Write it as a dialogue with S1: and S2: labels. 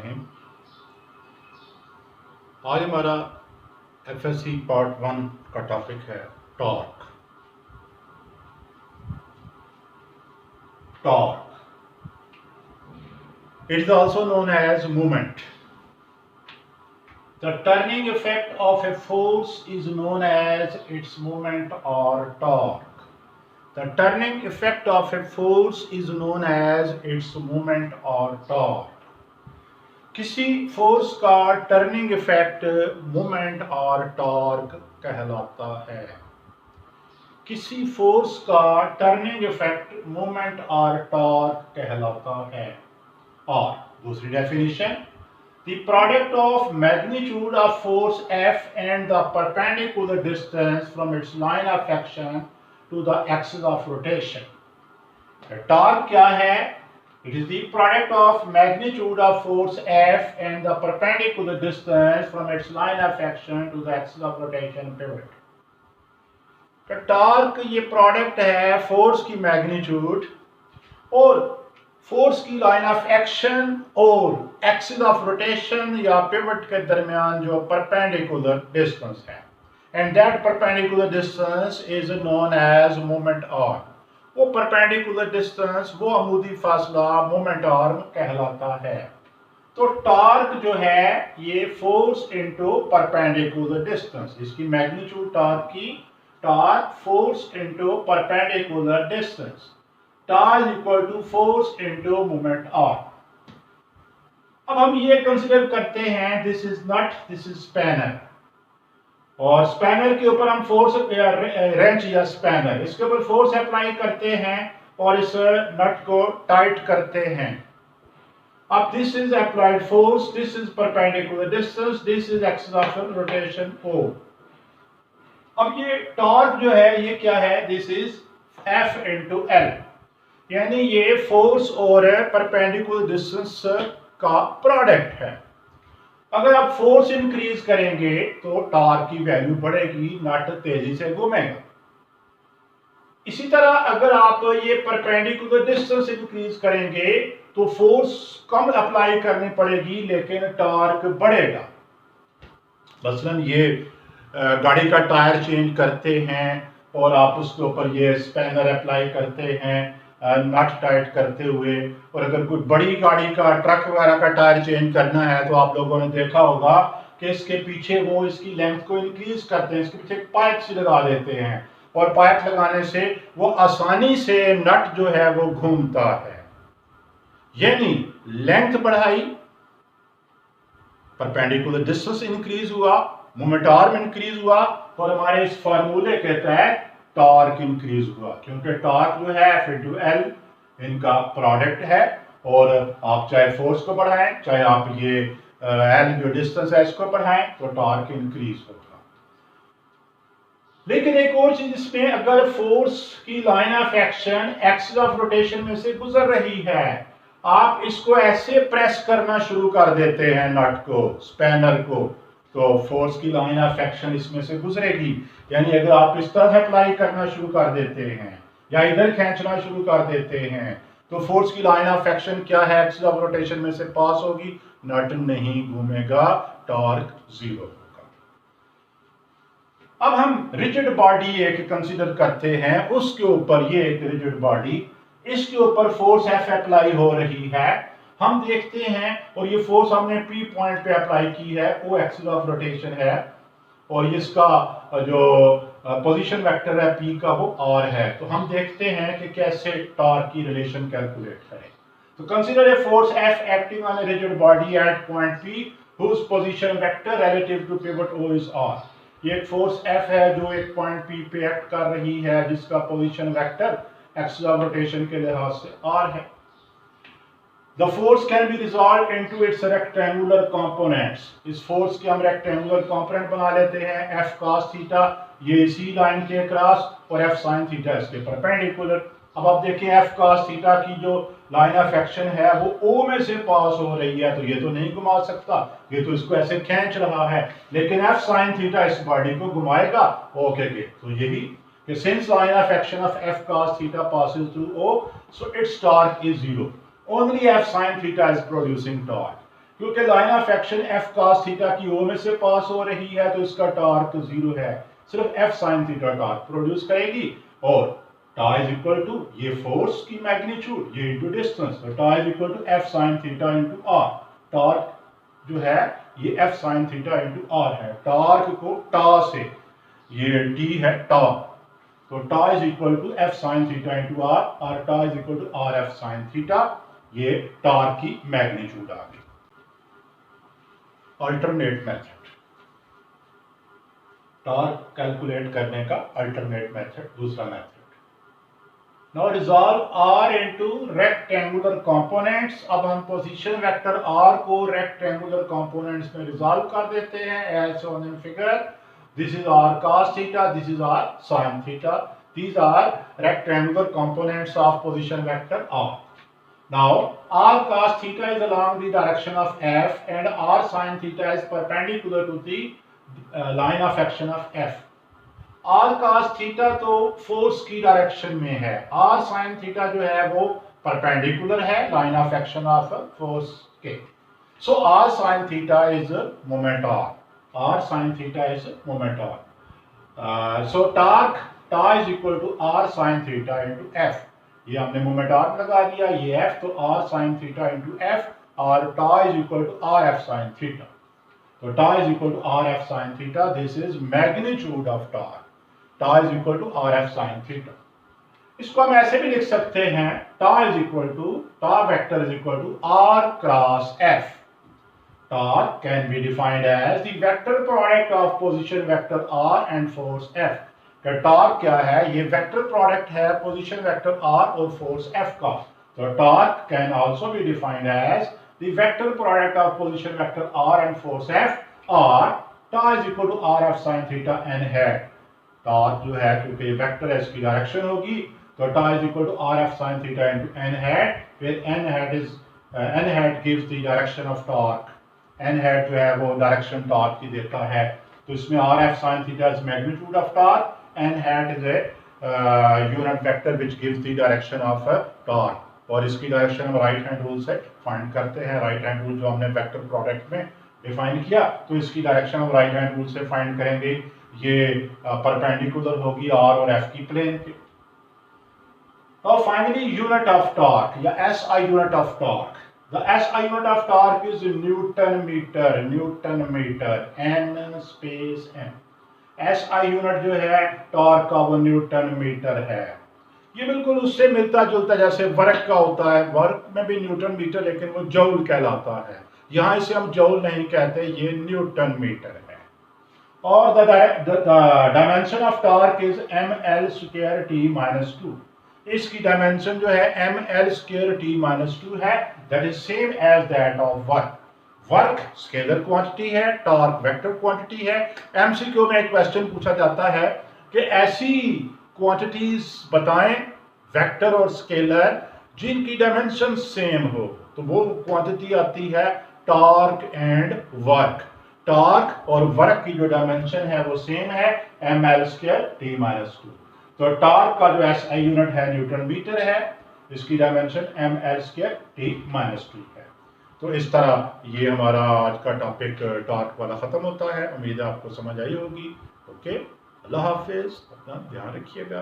S1: बिस्मिल्लाहिर्रहमानिर्रहीम। आज हमारा एफएससी पार्ट 1 का टॉपिक है torque. It is also known as movement. The turning effect of a force is known as its movement और torque. The turning effect of a force is known as its movement और torque. किसी force का turning effect moment और torque कहलाता है। किसी force का turning effect moment और टॉर्क कहलाता है। और दूसरी definition, the product of magnitude of force F and the perpendicular distance from its line of action to the axis of rotation. Torque क्या है? It is the product of magnitude of force F and the perpendicular distance from its line of action to the axis of rotation pivot. तो torque ये product है force की magnitude और force की line of action और axis of rotation या pivot के दरमियान जो परपेंडिकुलर डिस्टेंस है, and that perpendicular distance is known as moment arm. वो परपेंडिकुलर डिस्टेंस, वो अमूदी फासला मोमेंट आर्म कहलाता है। तो टॉर्क जो है ये फोर्स इनटू परपेंडिकुलर डिस्टेंस, इसकी मैग्नीट्यूड टॉर्क की, torque force into perpendicular distance, torque equal to force into moment arm. अब हम ये कंसीडर करते हैं this is nut, this is spanner, और स्पैनर के ऊपर हम फोर्स रेंच या स्पैनर, इसके ऊपर फोर्स अप्लाई करते हैं और इस नट को टाइट करते हैं। अब this is applied force, this is perpendicular distance, this is axis of rotation O। अब ये टॉर्क जो है ये क्या है? This is F into L, यानी ये फोर्स और परपेंडिकुलर डिस्टेंस का प्रोडक्ट है। अगर आप फोर्स इंक्रीज करेंगे तो टॉर्क की वैल्यू बढ़ेगी, नट तेजी से घूमेगा। इसी तरह अगर आप ये परपेंडिकुलर डिस्टेंस इंक्रीज करेंगे तो फोर्स कम अप्लाई करनी पड़ेगी लेकिन टॉर्क बढ़ेगा। मसलन ये गाड़ी का टायर चेंज करते हैं और आप उसके ऊपर ये स्पैनर अप्लाई करते हैं नट टाइट करते हुए, और अगर कोई बड़ी गाड़ी का, ट्रक वगैरह का टायर चेंज करना है तो आप लोगों ने देखा होगा कि इसके पीछे वो इसकी लेंथ को इंक्रीज करते हैं, इसके पीछे एक पाइप सी लगा देते हैं और पाइप लगाने से वो आसानी से नट जो है वो घूमता है। यानी लेंथ बढ़ाई, परपेंडिकुलर डिस्टेंस इंक्रीज हुआ, मोमेंट आर्म इंक्रीज हुआ और हमारे इस फार्मूले के तहत टॉर्क इंक्रीज हुआ, क्योंकि टॉर्क जो है F इंटू L इनका प्रोडक्ट है। और आप चाहे फोर्स को बढ़ाएं, चाहे आप ये L जो डिस्टेंस है इसको बढ़ाएं, तो टॉर्क इंक्रीज होगा। लेकिन एक और चीज इसमें, अगर फोर्स की line of action axis of rotation में से गुजर रही है, आप इसको ऐसे प्रेस करना शुरू कर देते हैं नट को, स्पैनर को, तो फोर्स की लाइन ऑफ एक्शन इसमें से गुजरेगी। यानी अगर आप इस तरफ अप्लाई करना शुरू कर देते हैं या इधर खींचना शुरू कर देते हैं तो फोर्स की लाइन ऑफ एक्शन क्या है? एक्सिस ऑफ रोटेशन में से पास होगी, नट नहीं घूमेगा, टॉर्क जीरो होगा। अब हम रिजिड बॉडी एक कंसीडर करते हैं, उसके ऊपर ये एक रिजिड बॉडी, इसके ऊपर फोर्स F अप्लाई हो रही है। हम देखते हैं और ये फोर्स हमने P पॉइंट पे अप्लाई की है, वो एक्सिस ऑफ रोटेशन है और इसका जो पोजीशन वेक्टर है P का वो R है। तो हम देखते हैं कि कैसे टॉर्क की रिलेशन कैलकुलेट करें। तो consider a force F acting on a rigid body at point P whose position vector relative to pivot O is R। ये एक फोर्स F है जो एक पॉइंट P पे एक्ट कर रही है जिसका position vector axis of rotation के लिहाज से R है। The force can be resolved into its rectangular components। इस फोर्स के हम रेक्टेंगुलर कंपोनेंट बना लेते हैं, F cos थीटा ये इसी लाइन के क्रॉस और F sin थीटा इसके परपेंडिकुलर। अब आप देखिए F cos थीटा की जो लाइन ऑफ एक्शन है वो O में से पास हो रही है, तो ये तो नहीं घुमा सकता, ये तो इसको ऐसे खींच रहा है, लेकिन F sin थीटा इस बॉडी को घुमाएगा ओके के। तो यही कि since line of action of F cos theta passes through O, so its torque is zero। Only F sin theta is producing torque। क्योंकि line of action F cos theta की ओ में से पास हो रही है तो इसका टॉर्क 0 है, सिर्फ F sin theta torque produce करेगी। और टा इज इक्वल टू ये फोर्स की मैग्नीट्यूड ये इनटू डिस्टेंस, तो tau is equal to F sin theta into R. Torque जो है ये F sin theta into R है। टॉर्क को टा से, ये टी है टॉर्क, तो tau is equal to F sin theta into R, और tau is equal to R F sin theta, ये टॉर्क की मैग्नीट्यूड आ गई। अल्टरनेट मेथड, टॉर्क कैलकुलेट करने का अल्टरनेट मेथड, दूसरा मेथड। Now resolve R into rectangular components. अब हम पोजीशन वेक्टर आर को रेक्टेंगुलर कंपोनेंट्स में रिजॉल्व कर देते हैं as shown in figure. This is R cos theta, this is R sin theta, these are rectangular components of position vector r. Now r cos theta is along the direction of f and r sin theta is perpendicular to the line of action of f. r cos theta तो force की direction में है, r sin theta जो है वो perpendicular है line of action of force के। So r sin theta is moment r sin theta is moment r। So torque tau is equal to R sine theta into F, ये हमने moment R लगा दिया, ये F तो R sine theta into F, और tau is equal to R F sine theta, तो tau is equal to R F sine theta, this is magnitude of torque, tau is equal to R F sine theta. इसको हम ऐसे भी लिख सकते हैं, tau is equal to, tau vector is equal to R cross F. Torque can be defined as the vector product of position vector R and force F. Torque क्या है, ये वेक्टर प्रोडक्ट है पोजीशन वेक्टर आर और force F का। तो torque can also be defined as the vector product of position vector R and force F, और tau is equal to R F sine theta N head. Torque जो है क्योंकि vector है इसकी direction होगी, तो tau is equal to R F sine theta into N head, where N head gives the direction of torque. N head जो है वो डायरेक्शन टॉर्क की देता है, तो इसमें are F sine theta is magnitude of torque, n hat is a unit vector which gives the direction of a torque, और इसकी डायरेक्शन हम राइट हैंड रूल से फाइंड करते हैं। राइट हैंड रूल जो हमने वेक्टर प्रोडक्ट में define किया, तो इसकी डायरेक्शन हम राइट हैंड रूल से फाइंड करेंगे, ये परपेंडिकुलर होगी आर और एफ की प्लेन के। और फाइनली यूनिट ऑफ टॉर्क या SI unit of torque, the SI unit of torque is newton metre, newton metre, N space M. SI unit जो है टॉर्क का वो न्यूटन मीटर है। ये बिल्कुल उससे मिलता जुलता जैसे वर्क का होता है, वर्क में भी न्यूटन मीटर, लेकिन वो जूल कहलाता है, यहाँ इसे हम जूल नहीं कहते, ये न्यूटन मीटर है। और the dimension of torque is M L square T minus 2। इसकी डायमेंशन जो है M L square T minus 2 है, that is same as that of work. Work scalar quantity है, टॉर्क वेक्टर क्वांटिटी है। MCQ में एक क्वेश्चन पूछा जाता है कि ऐसी क्वांटिटीज बताएं वेक्टर और स्केलर जिनकी डायमेंशन सेम हो, तो वो क्वांटिटी आती है टॉर्क एंड वर्क। टॉर्क और वर्क की जो डायमेंशन है वो सेम है, M L square T minus 2। तो टॉर्क का जो एसआई यूनिट है न्यूटन मीटर है, इसकी dimension M L square T minus 2 है। तो इस तरह ये हमारा आज का टॉपिक टॉर्क वाला ख़त्म होता है। उम्मीद है आपको समझ आई होगी। ओके, अल्लाह हाफिज़, अपना ध्यान रखिएगा।